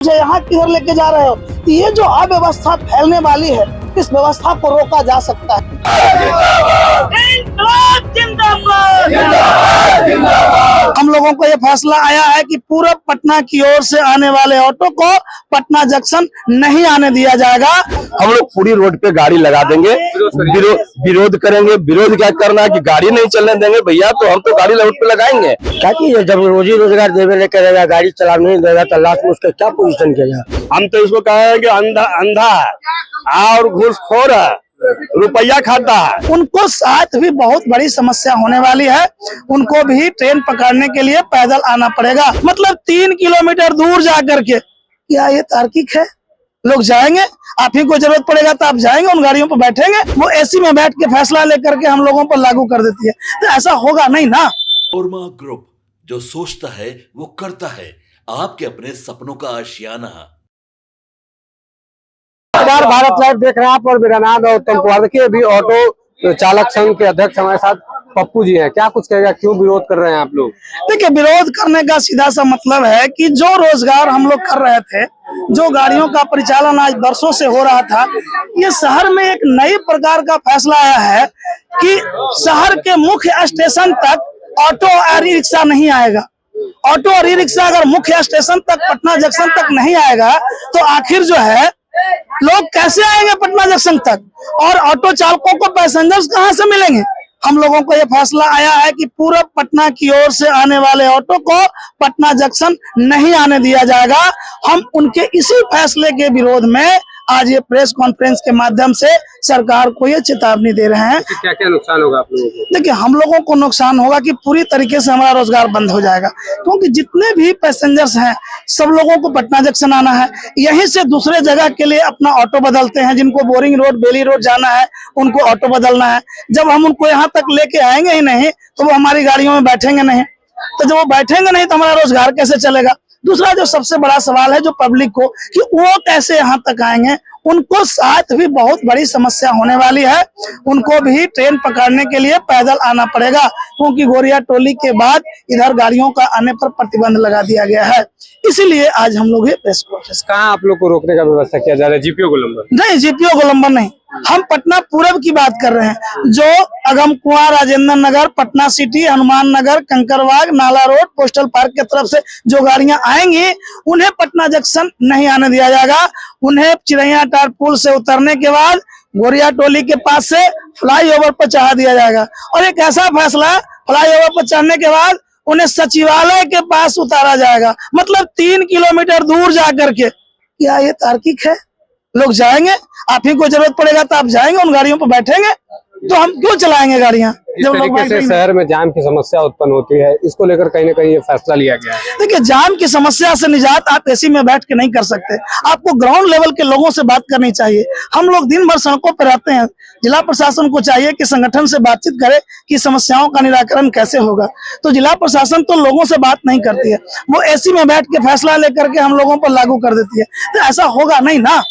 मुझे यहाँ किधर लेके जा रहे हो? ये जो अव्यवस्था फैलने वाली है, इस व्यवस्था को रोका जा सकता है। हम लोगों को ये फैसला आया है कि पूरब पटना की ओर से आने वाले ऑटो को पटना जंक्शन नहीं आने दिया जाएगा। हम लोग पूरी रोड पे गाड़ी लगा देंगे, विरोध करेंगे। विरोध क्या करना है कि गाड़ी नहीं चलने देंगे भैया, तो हम तो गाड़ी रोड पे लगाएंगे। क्या कि जब रोजी रोजगार देवे नहीं करेगा, गाड़ी चलाने नहीं देगा, तो लास्ट में उसका क्या पोजीशन किया? हम तो इसको कहे कि अंधा है और घूसखोर है, रुपया खाता है। उनको साथ भी बहुत बड़ी समस्या होने वाली है। उनको भी ट्रेन पकड़ने के लिए पैदल आना पड़ेगा, मतलब 3 किलोमीटर दूर जा करके। क्या ये तार्किक है? लोग जाएंगे, आप ही को जरूरत पड़ेगा तो आप जाएंगे, उन गाड़ियों पर बैठेंगे। वो एसी में बैठ के फैसला लेकर के हम लोगों पर लागू कर देती है, तो ऐसा होगा नहीं ना। ओरमा ग्रुप, जो सोचता है वो करता है। आपके अपने सपनों का आशियाना। भारत लाइव देख रहे हैं आप, और मेरा नाम है उत्तम कुमार। देखिए अभी ऑटो चालक संघ के अध्यक्ष हमारे साथ पप्पू जी हैं। क्या कुछ कहेगा, क्यों विरोध कर रहे हैं आप लोग? देखिए, विरोध करने का सीधा सा मतलब है कि जो रोजगार हम लोग कर रहे थे, जो गाड़ियों का परिचालन आज वर्षों से हो रहा था, ये शहर में एक नई प्रकार का फैसला आया है कि शहर के मुख्य स्टेशन तक ऑटो और ई रिक्शा नहीं आएगा। ऑटो और ई रिक्शा अगर मुख्य स्टेशन तक, पटना जंक्शन तक नहीं आएगा, तो आखिर जो है लोग कैसे आएंगे पटना जंक्शन तक, और ऑटो चालकों को पैसेंजर्स कहां से मिलेंगे? हम लोगों को ये फैसला आया है कि पूरब पटना की ओर से आने वाले ऑटो को पटना जंक्शन नहीं आने दिया जाएगा। हम उनके इसी फैसले के विरोध में आज ये प्रेस कॉन्फ्रेंस के माध्यम से सरकार को ये चेतावनी दे रहे हैं। क्या क्या नुकसान होगा आप लोगों को? देखिए, हम लोगों को नुकसान होगा कि पूरी तरीके से हमारा रोजगार बंद हो जाएगा, क्योंकि जितने भी पैसेंजर्स हैं सब लोगों को पटना जंक्शन आना है। यहीं से दूसरे जगह के लिए अपना ऑटो बदलते हैं। जिनको बोरिंग रोड, बेली रोड जाना है, उनको ऑटो बदलना है। जब हम उनको यहाँ तक लेके आएंगे ही नहीं, तो वो हमारी गाड़ियों में बैठेंगे नहीं। तो जब वो बैठेंगे नहीं तो हमारा रोजगार कैसे चलेगा? दूसरा जो सबसे बड़ा सवाल है जो पब्लिक को, कि वो कैसे यहाँ तक आएंगे, उनको साथ भी बहुत बड़ी समस्या होने वाली है। उनको भी ट्रेन पकड़ने के लिए पैदल आना पड़ेगा, क्योंकि गोरिया टोली के बाद इधर गाड़ियों का आने पर प्रतिबंध लगा दिया गया है। इसीलिए आज हम लोग ये प्रेस कॉन्फ्रेंस। कहाँ आप लोग को रोकने का व्यवस्था किया जा रहा है? जीपीओ गोलंबर? नहीं, जीपीओ गोलंबर नहीं, हम पटना पूरब की बात कर रहे हैं। जो अगम कुआं, राजेंद्र नगर, पटना सिटी, हनुमान नगर, कंकरबाग, नाला रोड, पोस्टल पार्क की तरफ से जो गाड़ियां आएंगी, उन्हें पटना जंक्शन नहीं आने दिया जाएगा। उन्हें चिरैया टार पुल से उतरने के बाद गोरिया टोली के पास से फ्लाईओवर पर चढ़ा दिया जाएगा। और एक ऐसा फैसला, फ्लाईओवर पर चढ़ने के बाद उन्हें सचिवालय के पास उतारा जाएगा, मतलब 3 किलोमीटर दूर जा करके। क्या ये तार्किक है? लोग जाएंगे, आप ही को जरूरत पड़ेगा तो आप जाएंगे, उन गाड़ियों पर बैठेंगे, तो हम क्यों चलाएंगे गाड़ियां? जब तरीके से शहर में जाम की समस्या उत्पन्न होती है, इसको लेकर कहीं ना कहीं ये फैसला लिया गया है। देखिए, जाम की समस्या से निजात आप एसी में बैठ के नहीं कर सकते। आपको ग्राउंड लेवल के लोगों से बात करनी चाहिए। हम लोग दिन भर सड़कों पर रहते हैं। जिला प्रशासन को चाहिए कि संगठन से बातचीत करे कि समस्याओं का निराकरण कैसे होगा। तो जिला प्रशासन तो लोगों से बात नहीं करती है, वो एसी में बैठ के फैसला लेकर के हम लोगों पर लागू कर देती है। तो ऐसा होगा नहीं ना।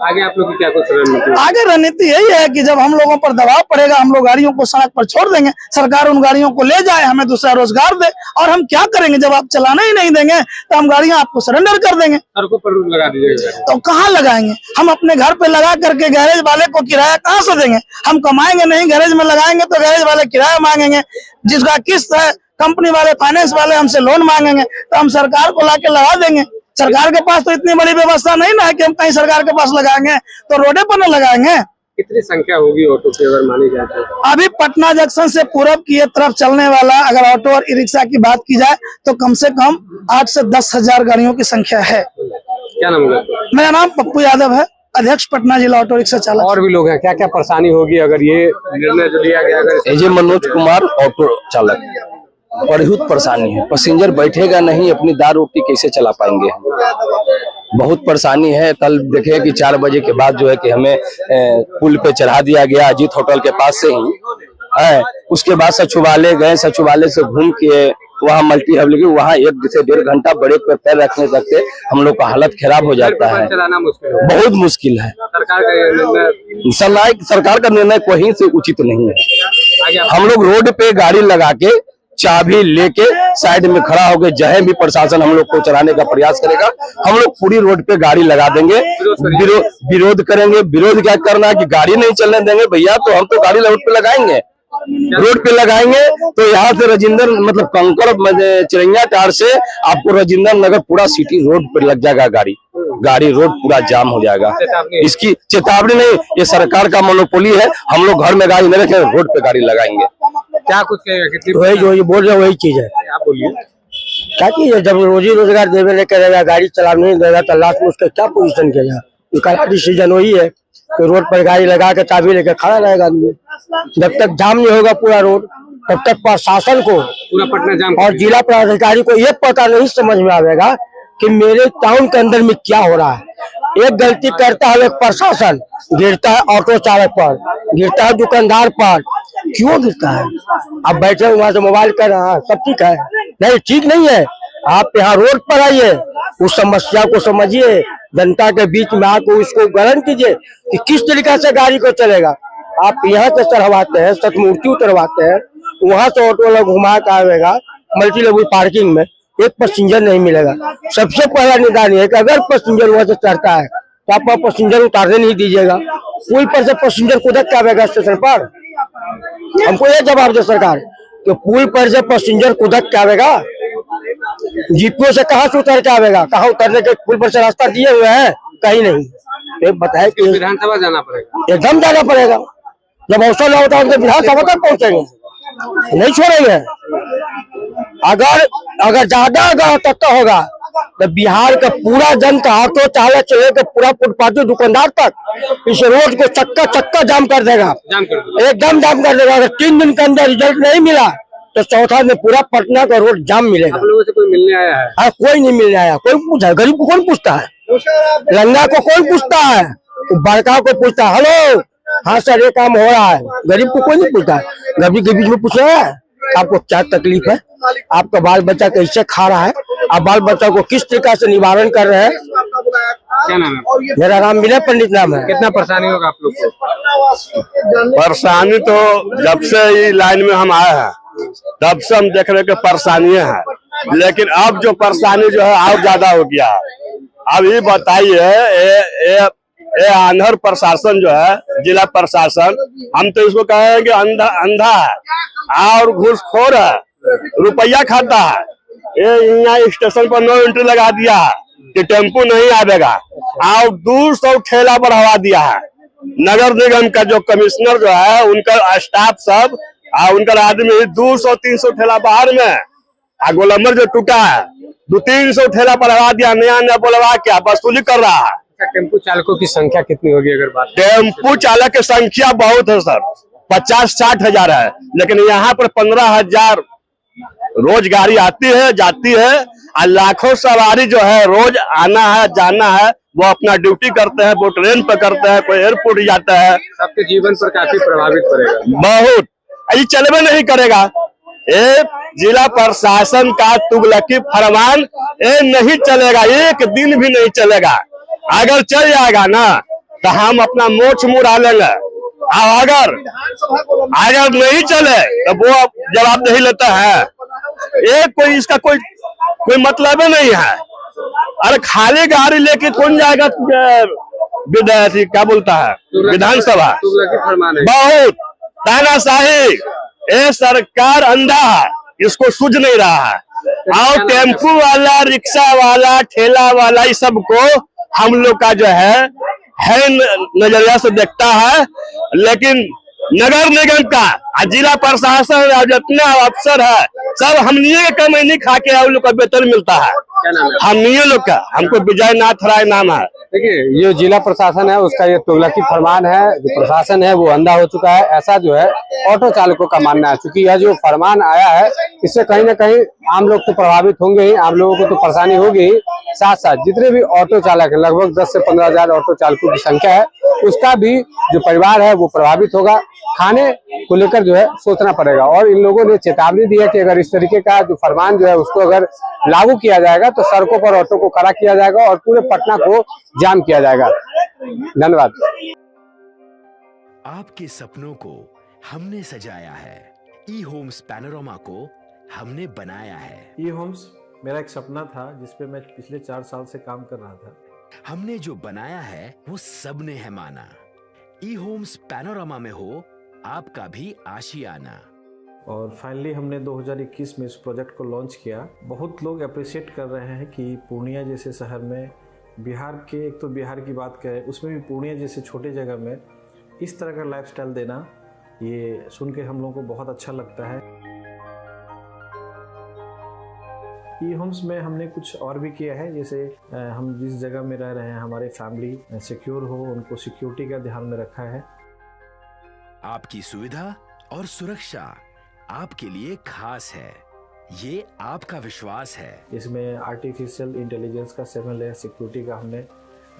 आगे आप लोग की क्या कुछ रणनीति? आगे रणनीति यही है कि जब हम लोगों पर दबाव पड़ेगा, हम लोग गाड़ियों को सड़क पर छोड़ देंगे, सरकार उन गाड़ियों को ले जाए, हमें दूसरा रोजगार दे। और हम क्या करेंगे, जब आप चलाना ही नहीं देंगे तो हम गाड़ियां आपको सरेंडर कर देंगे। सड़कों पर लगा दीजिएगा तो कहाँ लगाएंगे? हम अपने घर पे लगा करके गैरेज वाले को किराया कहाँ से देंगे? हम कमाएंगे नहीं, गैरेज में लगाएंगे तो गैरेज वाले किराया मांगेंगे। जिसका किस्त है, कंपनी वाले, फाइनेंस वाले हमसे लोन मांगेंगे, तो हम सरकार को ला के लगा देंगे। सरकार के पास तो इतनी बड़ी व्यवस्था नहीं ना है कि हम कहीं सरकार के पास लगाएंगे, तो रोडे पर न लगाएंगे। कितनी संख्या होगी ऑटो की अगर मानी जाए तो? अभी पटना जंक्शन से पूरब की तरफ चलने वाला अगर ऑटो और ई रिक्शा की बात की जाए तो कम से कम 8 से 10 हजार गाड़ियों की संख्या है। क्या नाम है? मेरा नाम पप्पू यादव है, अध्यक्ष पटना जिला ऑटो रिक्शा चालक। और भी लोग हैं, क्या क्या परेशानी होगी अगर ये निर्णय जो लिया गया? अगर मनोज कुमार, ऑटो चालक, बहुत परेशानी है। पैसेंजर बैठेगा नहीं, अपनी दाल रोटी कैसे चला पाएंगे? बहुत परेशानी है। कल देखे कि 4 बजे के बाद जो है कि हमें पुल पे चढ़ा दिया गया, अजीत होटल के पास से ही है। उसके बाद सचिवालय गए, सचिवालय से घूम के वहाँ मल्टी हब लगी, वहाँ 1 से 1.5 घंटा ब्रेक पे पैर रखने तक के हम लोग का हालत खराब हो जाता है। बहुत मुश्किल है। सरकार का निर्णय कहीं से उचित नहीं है। हम लोग रोड पे गाड़ी लगा के चाबी लेके साइड में खड़ा होकर जहाँ भी प्रशासन हम लोग को चलाने का प्रयास करेगा, हम लोग पूरी रोड पे गाड़ी लगा देंगे, विरोध करेंगे। विरोध क्या करना है कि गाड़ी नहीं चलने देंगे भैया, तो हम तो गाड़ी रोड पे लगाएंगे, रोड पे लगाएंगे। तो यहाँ से राजेंद्र मतलब कंकड़ चिरैया टार से आपको राजेंद्र नगर पूरा सिटी रोड पे लग जाएगा, गाड़ी रोड पूरा जाम हो जाएगा। इसकी चेतावनी नहीं, ये सरकार का मोनोपोली है। हम लोग घर में गाड़ी नहीं रखेंगे, रोड पे गाड़ी लगाएंगे। क्या कुछ कहेगा? कितनी वही जो ये बोल रहे वही चीज है। आप बोलिए। क्या चीज है, जब रोजी रोजगार देवे नहीं करेगा, गाड़ी चलाने नहीं देगा, तो लास्ट में उसका क्या पोजीशन किया? उसका डिसीजन वही है कि रोड पर गाड़ी लगा के चाबी लेके खड़ा रहेगा आदमी। जब तक जाम नहीं होगा पूरा रोड, तब तक प्रशासन को पूरा पटना जाम और जिला पदाधिकारी को ये पता नहीं समझ में आएगा कि मेरे टाउन के अंदर में क्या हो रहा है। एक गलती करता है एक प्रशासन, गिरता है ऑटो चालक पर, गिरता है दुकानदार पर। क्यों गिरता है? आप बैठे वहां से मोबाइल कर रहा है, सब ठीक है? नहीं, ठीक नहीं है। आप यहाँ रोड पर आइए, उस समस्या को समझिए, जनता के बीच में आकर उसको ग्रहण कीजिए कि किस तरीके से गाड़ी को चलेगा। आप यहाँ से चढ़वाते हैं, सतमूर्ति उतरवाते हैं, वहां से ऑटो वाला घुमा के आएगा मल्टी लेवल पार्किंग में, एक पैसेंजर नहीं मिलेगा। सबसे पहला निदान है कि अगर पैसेंजर वहां से चढ़ता है तो आप पैसेंजर उतारने नहीं दीजिएगा। पुल पर से पैसेंजर कूदक के आवेगा स्टेशन पर? हमको ये जवाब दे सरकार कि पुल पर से पैसेंजर कूदक के आवेगा? जीपीओ से कहाँ से उतर के आवेगा? कहाँ उतरने के पुल पर से रास्ता दिए हुए हैं? कहीं नहीं। तो बताए कि विधानसभा जाना पड़ेगा, एकदम जाना पड़ेगा। जब अवसर ना होता है विधानसभा तक पहुंचेंगे, नहीं छोड़ेंगे। अगर ज्यादा तक होगा तो बिहार का पूरा जनता, ऑटो चालक से लेकर पूरा फुटपाथी दुकानदार तक इस रोड को चक्का जाम कर देगा, एकदम जाम कर देगा। अगर 3 दिन के अंदर रिजल्ट नहीं मिला तो चौथा में पूरा पटना का रोड जाम मिलेगा। आप लोगों से कोई मिलने आया है? हाँ, कोई नहीं मिलने आया। कोई पूछा? गरीब को कौन पूछता है? लंगा को कौन पूछता है? बड़का को पूछता है, हेलो हाँ सर ये काम हो रहा है। गरीब को कोई नहीं पूछता है। गरीब के बीच में पूछ रहा है आपको क्या तकलीफ है, आपका बाल बच्चा कैसे खा रहा है, आप बाल बच्चा को किस तरीके से निवारण कर रहे हैं। क्या नाम है? मेरा नाम विनय पंडित नाम है। कितना परेशानी होगा आप लोग को? परेशानी तो जब से ये लाइन में हम आए हैं तब से हम देख रहे कि परेशानियां हैं, लेकिन अब जो परेशानी जो है और ज्यादा हो गया है। अब ये बताइए, ये आंध्र प्रशासन जो है, जिला प्रशासन, हम तो इसको कहेंगे अंधा है और घूसखोर है, रुपया खाता है। ये यहाँ स्टेशन पर नो एंट्री लगा दिया है कि टेम्पो नहीं आवेगा, और 200 ठेला बढ़वा दिया है। नगर निगम का जो कमिश्नर जो है, उनका स्टाफ सब और उनका आदमी 200-300 ठेला बाहर में, गोलंबर जो टूटा है 200-300 ठेला बढ़वा दिया, नया बोलवा के वसूली कर रहा है। टेम्पो चालकों की संख्या कितनी होगी? अगर बात टेम्पो चालक की संख्या बहुत है सर, 50-60 हजार है, लेकिन यहाँ पर 15,000 रोज गाड़ी आती है जाती है, और लाखों सवारी जो है रोज आना है जाना है, वो अपना ड्यूटी करते हैं, वो ट्रेन पे करते हैं, कोई एयरपोर्ट जाता है। सबके जीवन पर काफी प्रभावित पड़ेगा। बहुत, ये चलवे नहीं करेगा। ये जिला प्रशासन का तुगलकी फरमान ये नहीं चलेगा, एक दिन भी नहीं चलेगा। अगर चल जाएगा ना तो हम अपना मोछ मुड़ा लेंगे, और अगर नहीं चले तो वो जवाब नहीं लेता है। ये कोई इसका कोई मतलब ही नहीं है। अरे खाली गाड़ी लेके कौन जाएगा क्या बोलता है विधानसभा? बहुत तानाशाही, ये सरकार अंधा है, इसको सूझ नहीं रहा है। और टेम्पू वाला, रिक्शा वाला, ठेला वाला, इस सबको हम लोग का जो है नजरिया से देखता है, लेकिन नगर निगम का जिला प्रशासन जितना अफसर है सब हमनिए का कमैनी खा के हम लोग का वेतन मिलता है। क्या नाम है? हमनिए लोग का, हमको विजय नाथ राय नाम है। देखिए, ये जिला प्रशासन है, उसका ये तुगलकी फरमान है। जो प्रशासन है वो अंधा हो चुका है, ऐसा जो है ऑटो चालकों का मानना है। क्योंकि यह जो फरमान आया है, इससे कहीं ना कहीं आम लोग तो प्रभावित होंगे ही, आम लोगों को तो परेशानी होगी ही, साथ साथ जितने भी ऑटो चालक है, लगभग 10 से 15 हजार ऑटो चालकों की संख्या है, उसका भी जो परिवार है वो प्रभावित होगा। खाने को लेकर जो है सोचना पड़ेगा। और इन लोगों ने चेतावनी दी है कि अगर इस तरीके का जो फरमान जो है उसको अगर लागू किया जाएगा तो सड़कों पर ऑटो को खड़ा किया जाएगा और पूरे पटना को जाम किया जाएगा। धन्यवाद। आपके सपनों को हमने सजाया है। ई होम्स पैनोरमा को हमने बनाया है। ई होम्स मेरा एक सपना था जिसपे मैं पिछले 4 साल से काम कर रहा था। हमने जो बनाया है वो सबने है माना। ई होम्स पैनोरामा में हो आपका भी आशियाना। और फाइनली हमने 2021 में इस प्रोजेक्ट को लॉन्च किया। बहुत लोग अप्रिशिएट कर रहे हैं कि पूर्णिया जैसे शहर में, बिहार के, एक तो बिहार की बात करें उसमें भी पूर्णिया जैसे छोटे जगह में इस तरह का लाइफस्टाइल देना, ये सुन के हम लोगों को बहुत अच्छा लगता है। ई होम्स में हमने कुछ और भी किया है, जैसे हम जिस जगह में रह रहे हैं हमारे फैमिली सिक्योर हो, उनको सिक्योरिटी का ध्यान में रखा है। आपकी सुविधा और सुरक्षा आपके लिए खास है, ये आपका विश्वास है। इसमें आर्टिफिशियल इंटेलिजेंस का 7 लेयर सिक्योरिटी का हमने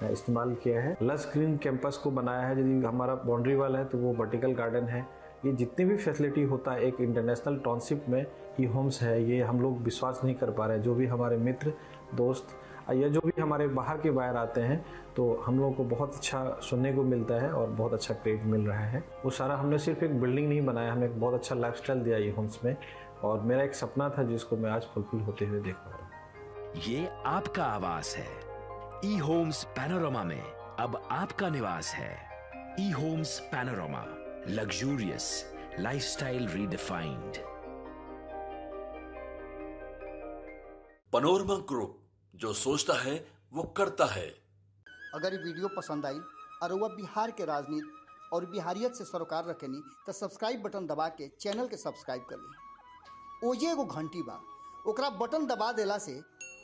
इस्तेमाल किया है। लस ग्रीन कैंपस को बनाया है। यदि हमारा बाउंड्री वाल है तो वो वर्टिकल गार्डन है। ये जितनी भी फैसिलिटी होता है एक इंटरनेशनल टाउनशिप में, ई होम्स है, ये हम लोग विश्वास नहीं कर पा रहे हैं। जो भी हमारे मित्र दोस्त या जो भी हमारे बाहर के बाहर आते हैं तो हम लोगों को बहुत अच्छा सुनने को मिलता है और बहुत अच्छा क्रेडिट मिल रहा है। वो सारा हमने सिर्फ एक बिल्डिंग नहीं बनाया, हमें एक बहुत अच्छा लाइफस्टाइल दिया ई होम्स में, और मेरा एक सपना था जिसको मैं आज फुलफिल होते हुए देख पा रहा हूँ। ये आपका आवास है। ई होम्स पैनोरामा में अब आपका निवास है। E homes panorama, luxurious lifestyle redefined. Panorama group, जो सोचता है वो करता है। अगर ये वीडियो पसंद आई और वह बिहार के राजनीति और बिहारियत से सरोकार रखेनी तो सब्सक्राइब बटन दबा के चैनल के सब्सक्राइब कर ली। ओजे एगो घंटी बा, ओकरा बटन दबा देला से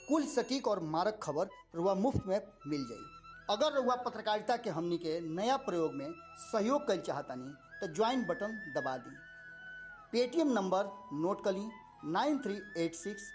कुल सटीक और मारक खबर रुआ मुफ्त में मिल जाई। अगर रुआ पत्रकारिता के हमनी के नया प्रयोग में सहयोग कर चाहतानी तो ज्वाइन बटन दबा दी। पेटीएम नंबर नोट कर ली 9386